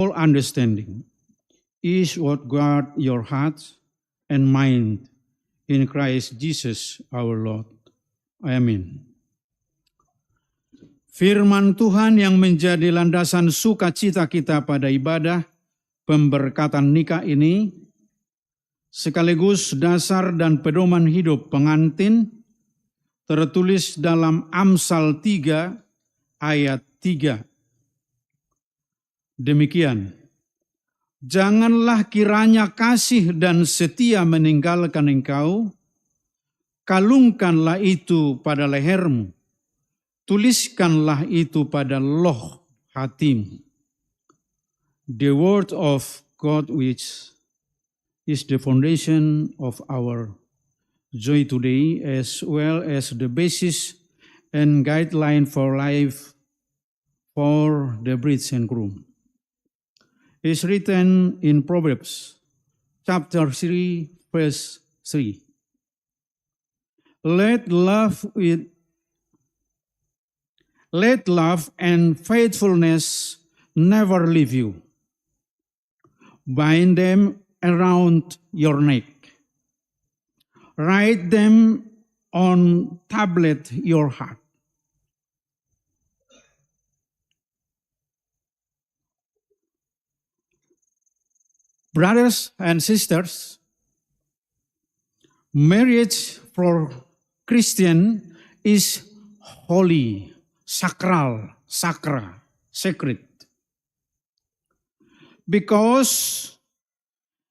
all understanding is what guard your hearts and mind in Christ Jesus our Lord. Amin. Firman Tuhan yang menjadi landasan sukacita kita pada ibadah pemberkatan nikah ini, sekaligus dasar dan pedoman hidup pengantin, tertulis dalam Amsal 3 ayat 3. Demikian, janganlah kiranya kasih dan setia meninggalkan engkau, kalungkanlah itu pada lehermu, tuliskanlah itu pada loh hatimu. The word of God which is the foundation of our joy today, as well as the basis and guideline for life for the bride and groom, is written in Proverbs chapter 3 verse 3. Let love and faithfulness never leave you. Bind them around your neck. Write them on tablet your heart. Brothers and sisters, marriage for Christian is holy, sacred. Because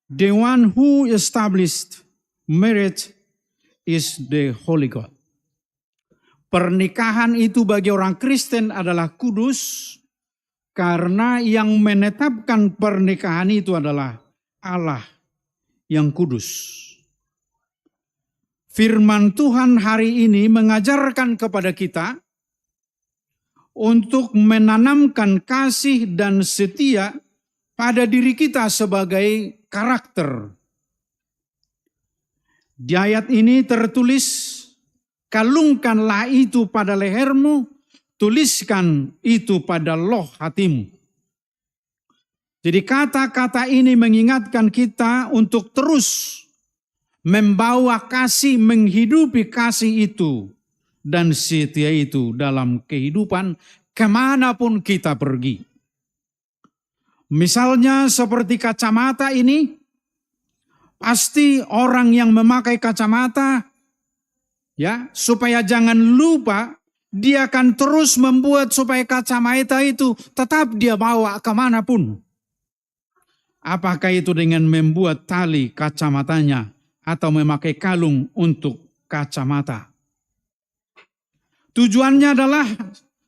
the one who established marriage is the Holy God. Pernikahan itu bagi orang Kristen adalah kudus, karena yang menetapkan pernikahan itu adalah Allah yang kudus. Firman Tuhan hari ini mengajarkan kepada kita untuk menanamkan kasih dan setia pada diri kita sebagai karakter. Di ayat ini tertulis, kalungkanlah itu pada lehermu, tuliskan itu pada loh hatimu. Jadi kata-kata ini mengingatkan kita untuk terus membawa kasih, menghidupi kasih itu dan setia itu dalam kehidupan kemanapun kita pergi. Misalnya seperti kacamata ini, pasti orang yang memakai kacamata, ya, supaya jangan lupa, dia akan terus membuat supaya kacamata itu tetap dia bawa kemanapun. Apakah itu dengan membuat tali kacamatanya atau memakai kalung untuk kacamata. Tujuannya adalah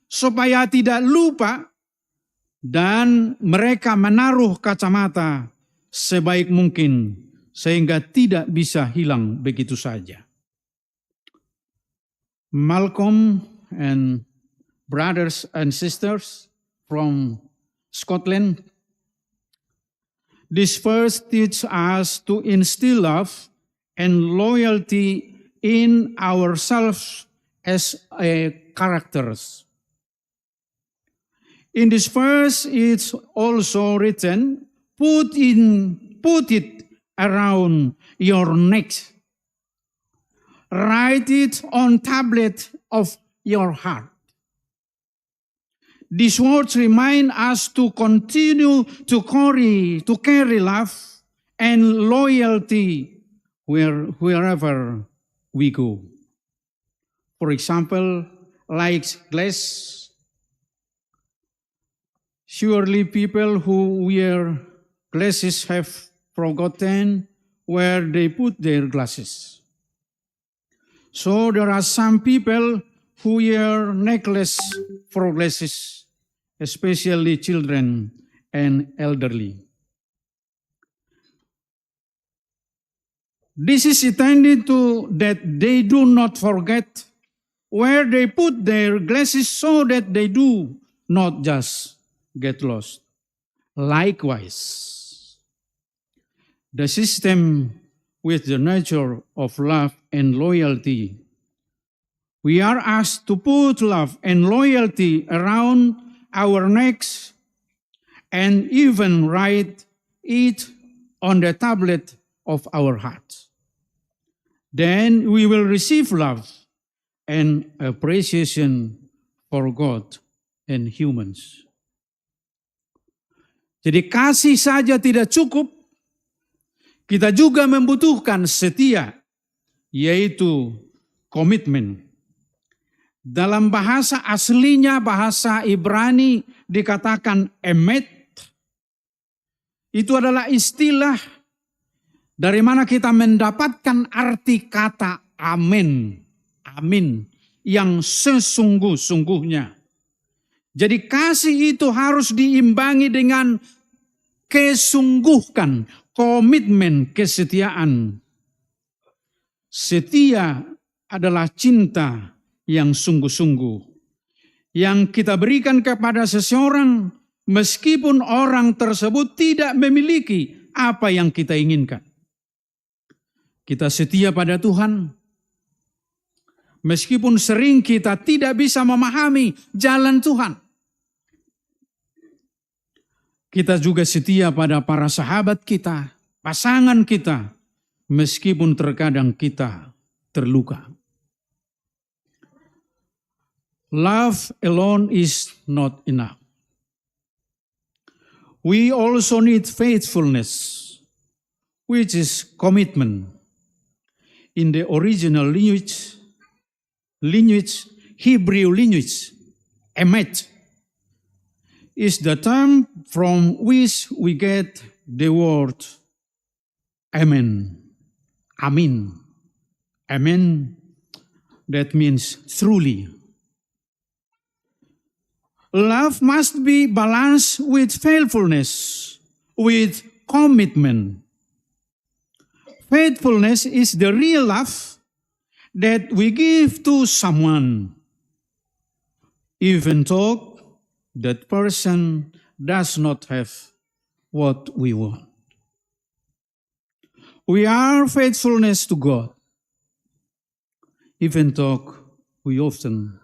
supaya tidak lupa dan mereka menaruh kacamata sebaik mungkin sehingga tidak bisa hilang begitu saja. Malcolm and brothers and sisters from Scotland, this verse teaches us to instill love and loyalty in ourselves as a characters. In this verse, it's also written, put it around your neck. Write it on tablet of your heart. These words remind us to continue to carry love and loyalty wherever we go. For example, like glass. Surely people who wear glasses have forgotten where they put their glasses. So there are some people who wear necklace for glasses, especially children and elderly. This is intended to that they do not forget where they put their glasses so that they do not just get lost. Likewise, the system with the nature of love and loyalty, we are asked to put love and loyalty around our necks and even write it on the tablet of our hearts. Then we will receive love and appreciation for God and humans. Jadi kasih saja tidak cukup, kita juga membutuhkan setia, yaitu komitmen. Dalam bahasa aslinya, bahasa Ibrani dikatakan emet. Itu adalah istilah dari mana kita mendapatkan arti kata amin. Amin. Yang sesungguh-sungguhnya. Jadi kasih itu harus diimbangi dengan kesungguhkan, komitmen, kesetiaan. Setia adalah cinta yang sungguh-sungguh. Yang kita berikan kepada seseorang meskipun orang tersebut tidak memiliki apa yang kita inginkan. Kita setia pada Tuhan. Meskipun sering kita tidak bisa memahami jalan Tuhan. Kita juga setia pada para sahabat kita, pasangan kita, meskipun terkadang kita terluka. Love alone is not enough. We also need faithfulness, which is commitment. In the original lineage, Hebrew lineage, emet, is the term from which we get the word amen. Amin. Amen, that means truly. Love must be balanced with faithfulness, with commitment. Faithfulness is the real love that we give to someone, even though that person does not have what we want. We are faithfulness to God, even though we often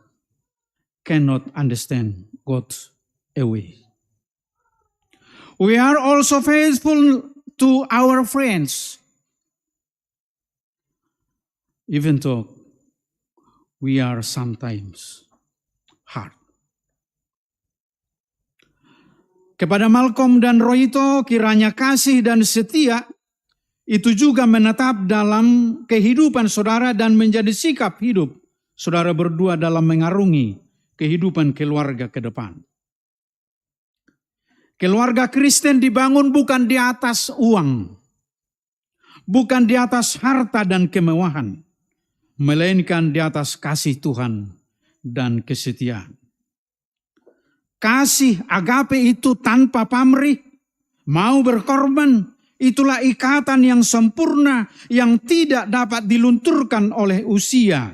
cannot understand God's way. We are also faithful to our friends, even though we are sometimes hard. Kepada Malcolm dan Roito, kiranya kasih dan setia itu juga menetap dalam kehidupan saudara dan menjadi sikap hidup saudara berdua dalam mengarungi kehidupan keluarga ke depan. Keluarga Kristen dibangun bukan di atas uang, bukan di atas harta dan kemewahan, melainkan di atas kasih Tuhan dan kesetiaan. Kasih agape itu tanpa pamrih, mau berkorban, itulah ikatan yang sempurna yang tidak dapat dilunturkan oleh usia,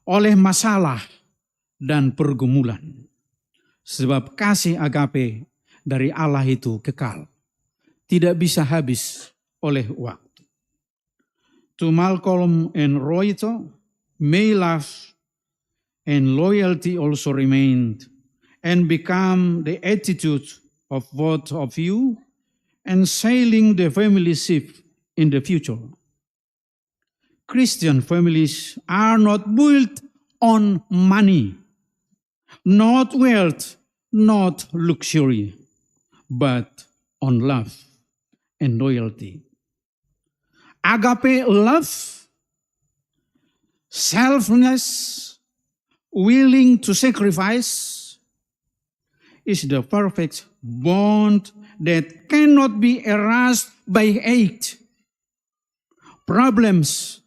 oleh masalah dan pergumulan. Sebab kasih agape dari Allah itu kekal, tidak bisa habis oleh waktu. To Malcolm and Roito, may love and loyalty also remain and become the attitude of both of you and sailing the family ship in the future. Christian families are not built on money, not wealth, not luxury, but on love and loyalty. Agape love, selfless, willing to sacrifice, is the perfect bond that cannot be erased by hate, problems,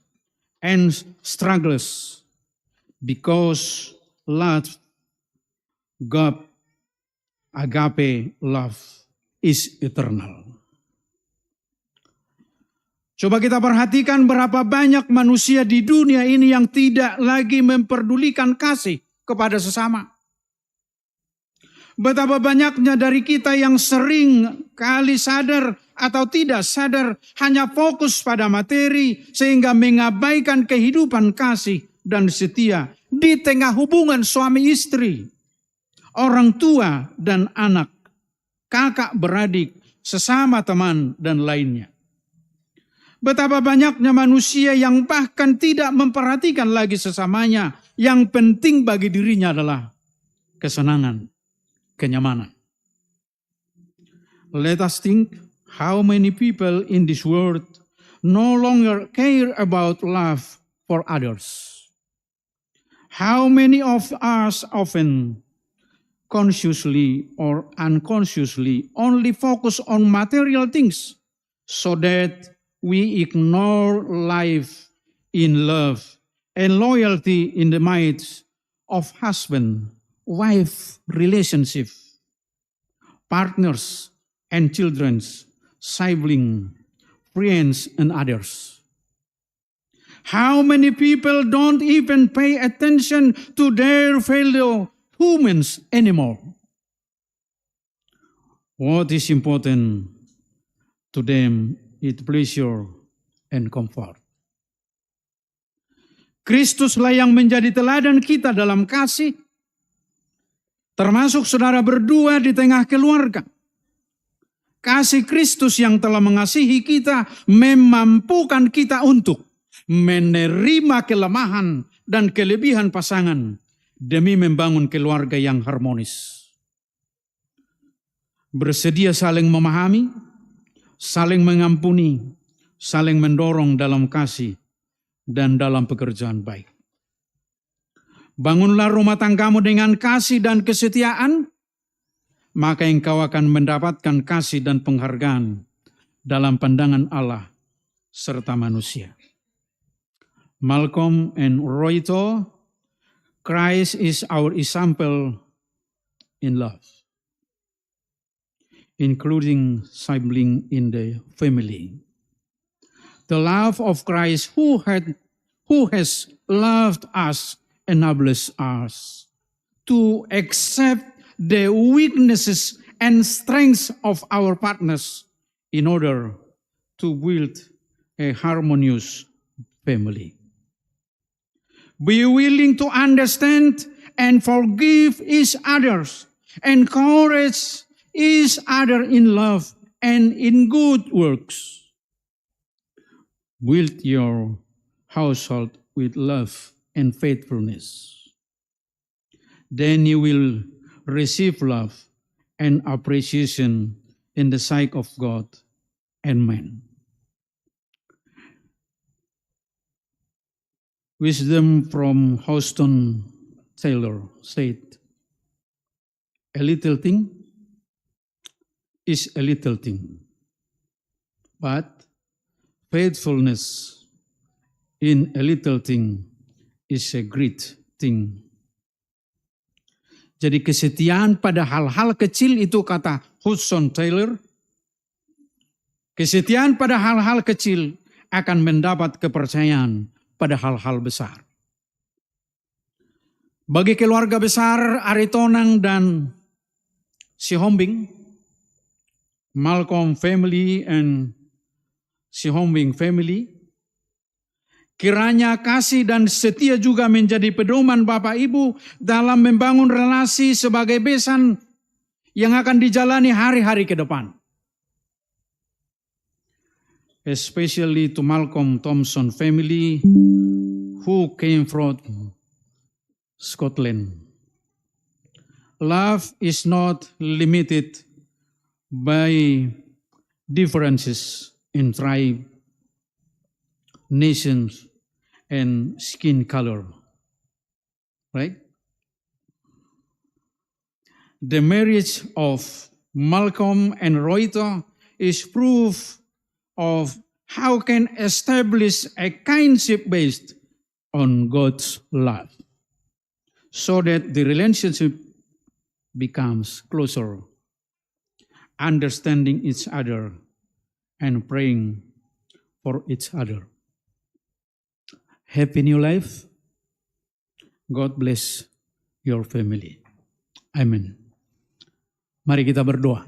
and struggles, because love, God, agape love is eternal. Coba kita perhatikan berapa banyak manusia di dunia ini yang tidak lagi memperdulikan kasih kepada sesama. Betapa banyaknya dari kita yang sering kali sadar atau tidak sadar hanya fokus pada materi sehingga mengabaikan kehidupan kasih dan setia di tengah hubungan suami istri. orang tua dan anak, kakak beradik, sesama teman, dan lainnya. Betapa banyaknya manusia yang bahkan tidak memperhatikan lagi sesamanya. Yang penting bagi dirinya adalah kesenangan, kenyamanan. Let us think how many people in this world no longer care about love for others. How many of us often consciously or unconsciously only focus on material things so that we ignore life in love and loyalty in the midst of husband-wife relationship, partners and children, siblings, friends, and others. How many people don't even pay attention to their fellow humans anymore? What is important to them is pleasure and comfort. Kristuslah yang menjadi teladan kita dalam kasih, termasuk saudara berdua di tengah keluarga. Kasih Kristus yang telah mengasihi kita memampukan kita untuk menerima kelemahan dan kelebihan pasangan demi membangun keluarga yang harmonis. Bersedia saling memahami, saling mengampuni, saling mendorong dalam kasih dan dalam pekerjaan baik. Bangunlah rumah tanggamu dengan kasih dan kesetiaan, maka engkau akan mendapatkan kasih dan penghargaan dalam pandangan Allah serta manusia. Malcolm and Roito, Christ is our example in love, including sibling in the family. The love of Christ who has loved us enables us to accept the weaknesses and strengths of our partners in order to build a harmonious family. Be willing to understand and forgive each other, encourage each other in love and in good works. Build your household with love and faithfulness. Then you will receive love and appreciation in the sight of God and man. Wisdom from Houston Taylor said, "A little thing is a little thing, but faithfulness in a little thing is a great thing." Jadi kesetiaan pada hal-hal kecil itu kata Hudson Taylor, kesetiaan pada hal-hal kecil akan mendapat kepercayaan pada hal-hal besar. Bagi keluarga besar Aritonang dan Sihombing, Malcolm family and Sihombing family, kiranya kasih dan setia juga menjadi pedoman Bapak Ibu dalam membangun relasi sebagai besan yang akan dijalani hari-hari ke depan. Especially to Malcolm Thompson family who came from Scotland. Love is not limited by differences in tribe, nations, and skin color. Right? The marriage of Malcolm and Roito is proof of how can establish a kindship based on God's love, so that the relationship becomes closer, understanding each other and praying for each other. Happy new life. God bless your family. Amen. Mari kita berdoa.